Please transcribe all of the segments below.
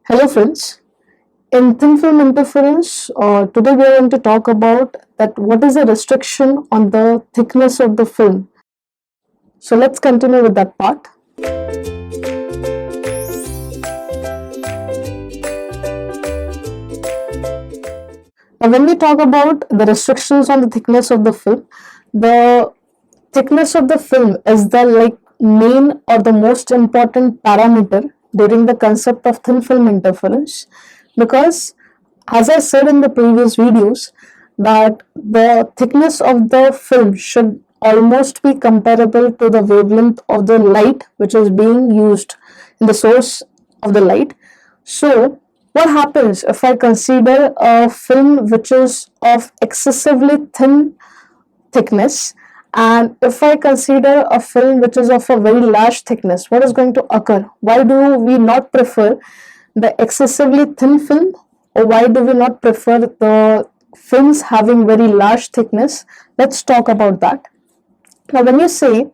Hello friends, in thin film interference, today we are going to talk about that what is the restriction on the thickness of the film. So let's continue with that part. Now when we talk about the restrictions on the thickness of the thickness of the film is the main or the most important parameter during the concept of thin film interference, because as I said in the previous videos that the thickness of the film should almost be comparable to the wavelength of the light which is being used in the source of the light. So what happens if I consider a film which is of excessively thin thickness, and if I consider a film which is of a very large thickness, what is going to occur? Why do we not prefer the excessively thin film, or why do we not prefer the films having very large thickness? Let's talk about that. Now when you say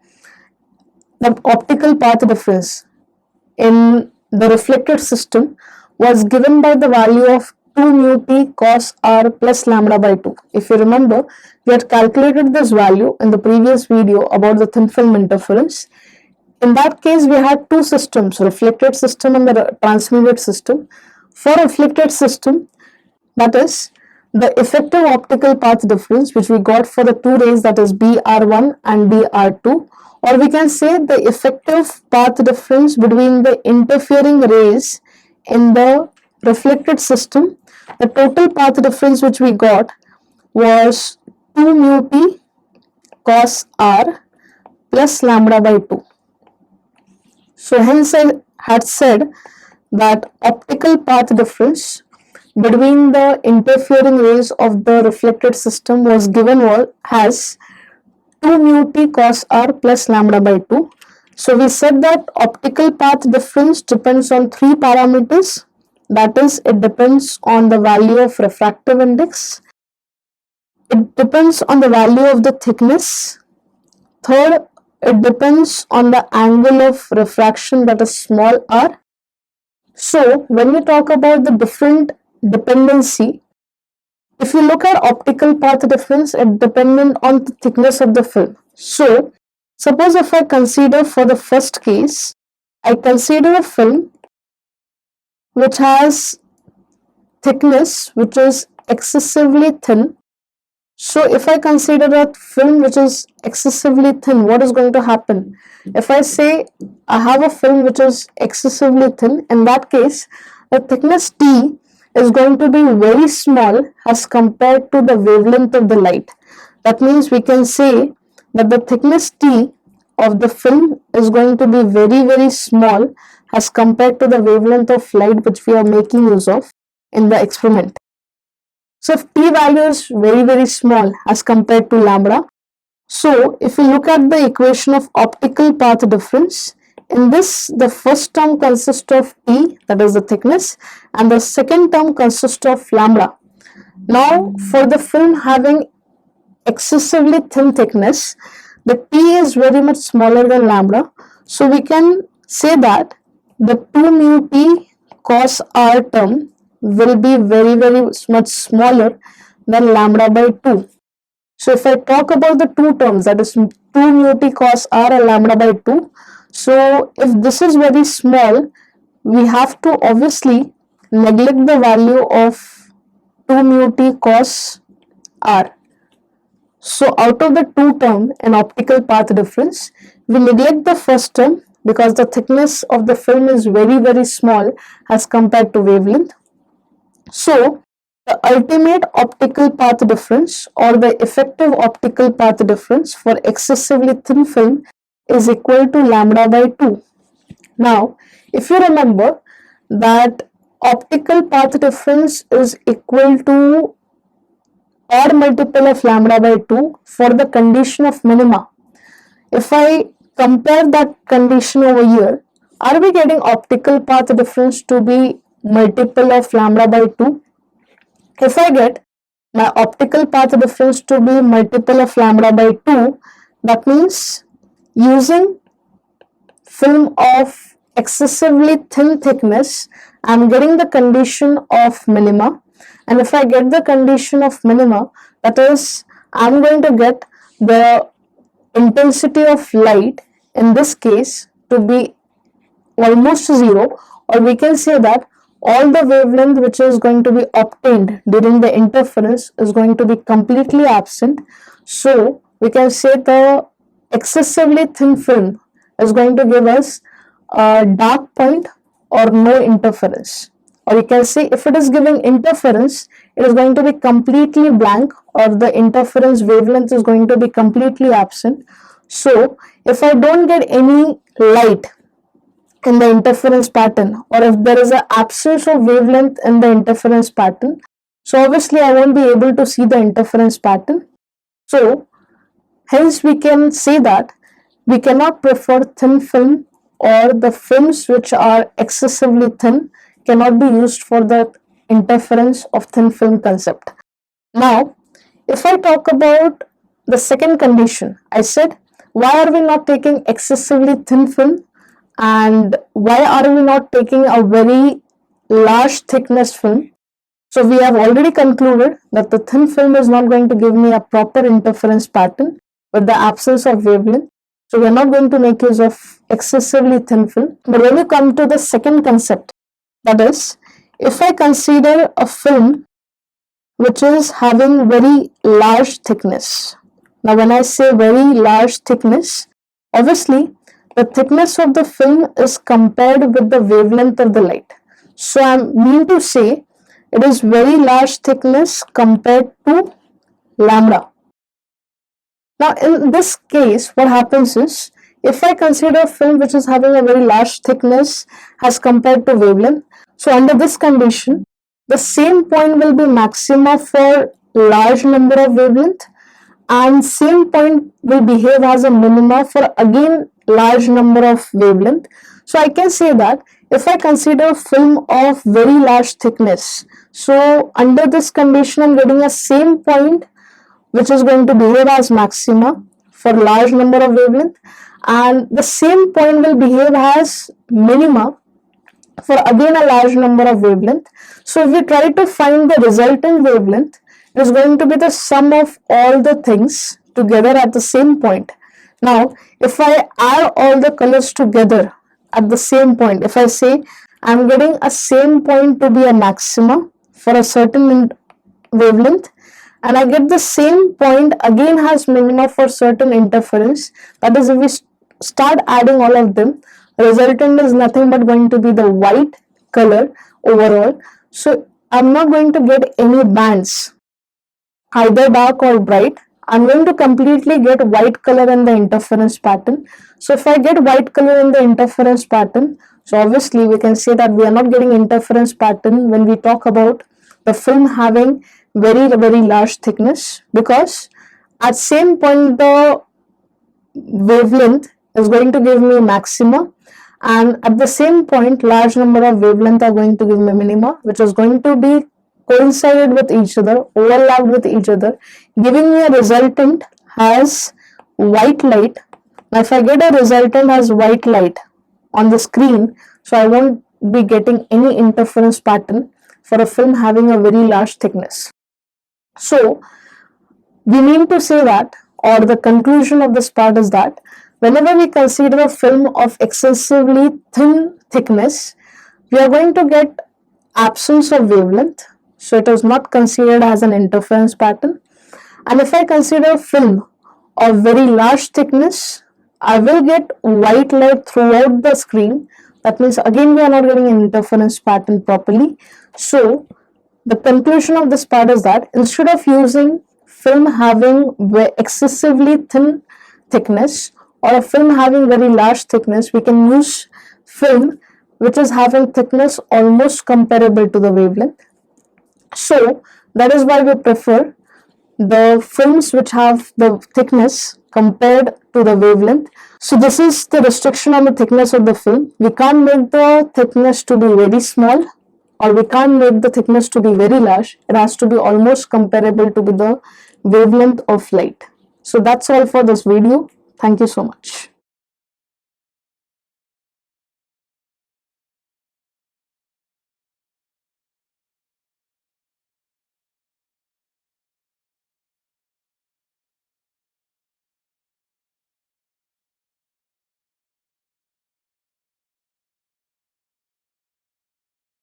the optical path difference in the reflected system was given by the value of 2 mu t cos r plus lambda by 2. If you remember, we had calculated this value in the previous video about the thin film interference. In that case, we had two systems, reflected system and the transmitted system. For reflected system, that is the effective optical path difference which we got for the two rays, that is BR1 and BR2, or we can say the effective path difference between the interfering rays in the reflected system. The total path difference which we got was 2 mu t cos r plus lambda by 2. So hence I had said that optical path difference between the interfering rays of the reflected system was given as 2 mu t cos r plus lambda by 2. So we said that optical path difference depends on three parameters. That is, it depends on the value of refractive index, it depends on the value of the thickness, third, it depends on the angle of refraction, that is small r. So when we talk about the different dependency, if you look at optical path difference, it dependent on the thickness of the film. So suppose if I consider for the first case, I consider a film which has thickness which is excessively thin. So if I consider a film which is excessively thin, what is going to happen? If I say I have a film which is excessively thin, in that case the thickness T is going to be very small as compared to the wavelength of the light. That means we can say that the thickness T of the film is going to be very small as compared to the wavelength of light which we are making use of in the experiment. So if T value is very small as compared to lambda, so if you look at the equation of optical path difference, in this the first term consists of T, that is the thickness, and the second term consists of lambda. Now for the film having excessively thin thickness, the T is very much smaller than lambda, so we can say that the 2 mu t cos r term will be very much smaller than lambda by 2. So if I talk about the two terms, that is 2 mu t cos r and lambda by 2, so if this is very small, we have to obviously neglect the value of 2 mu t cos r. So out of the two term in optical path difference, we neglect the first term because the thickness of the film is very small as compared to wavelength. So the ultimate optical path difference or the effective optical path difference for excessively thin film is equal to lambda by 2. Now if you remember that optical path difference is equal to odd multiple of lambda by 2 for the condition of minima. If I compare that condition over here, are we getting optical path difference to be multiple of lambda by 2? If I get my optical path difference to be multiple of lambda by 2, that means using film of excessively thin thickness, I'm getting the condition of minima, and if I get the condition of minima, that is, I'm going to get the intensity of light in this case to be almost zero, or we can say that all the wavelength which is going to be obtained during the interference is going to be completely absent. So we can say the excessively thin film is going to give us a dark point or no interference, or you can say if it is giving interference, it is going to be completely blank, or the interference wavelength is going to be completely absent. So if I don't get any light in the interference pattern, or if there is an absence of wavelength in the interference pattern, so obviously I won't be able to see the interference pattern. So hence we can say that we cannot prefer thin film, or the films which are excessively thin cannot be used for the interference of thin film concept. Now if I talk about the second condition, I said why are we not taking excessively thin film, and why are we not taking a very large thickness film? So we have already concluded that the thin film is not going to give me a proper interference pattern with the absence of wavelength. So we are not going to make use of excessively thin film. But when you come to the second concept, that is, if I consider a film which is having very large thickness. Now when I say very large thickness, obviously the thickness of the film is compared with the wavelength of the light. So I mean to say it is very large thickness compared to lambda. Now in this case, what happens is, if I consider a film which is having a very large thickness as compared to wavelength, so under this condition, the same point will be maxima for large number of wavelength, and same point will behave as a minima for again large number of wavelength. So I can say that if I consider a film of very large thickness, so under this condition I'm getting a same point which is going to behave as maxima for large number of wavelength, and the same point will behave as minima for again a large number of wavelength. So if we try to find the resultant wavelength, it is going to be the sum of all the things together at the same point. Now if I add all the colors together at the same point, if I say I am getting a same point to be a maxima for a certain wavelength, and I get the same point again has minima for certain interference, that is, if we start adding all of them, resultant is nothing but going to be the white color overall. So I'm not going to get any bands, either dark or bright. I'm going to completely get white color in the interference pattern. So if I get white color in the interference pattern, so obviously we can say that we are not getting interference pattern when we talk about the film having very large thickness, because at same point the wavelength is going to give me maxima, and at the same point large number of wavelength are going to give me minima, which is going to be coincided with each other, overlapped with each other, giving me a resultant as white light. Now if I get a resultant as white light on the screen, so I won't be getting any interference pattern for a film having a very large thickness. So we mean to say that, or the conclusion of this part is that, whenever we consider a film of excessively thin thickness, we are going to get absence of wavelength, so it is not considered as an interference pattern. And if I consider a film of very large thickness, I will get white light throughout the screen. That means again we are not getting an interference pattern properly. So the conclusion of this part is that instead of using film having excessively thin thickness or a film having very large thickness, we can use film which is having thickness almost comparable to the wavelength. So that is why we prefer the films which have the thickness compared to the wavelength. So this is the restriction on the thickness of the film. We can't make the thickness to be very small, or we can't make the thickness to be very large. It has to be almost comparable to the wavelength of light. So that's all for this video. Thank you so much.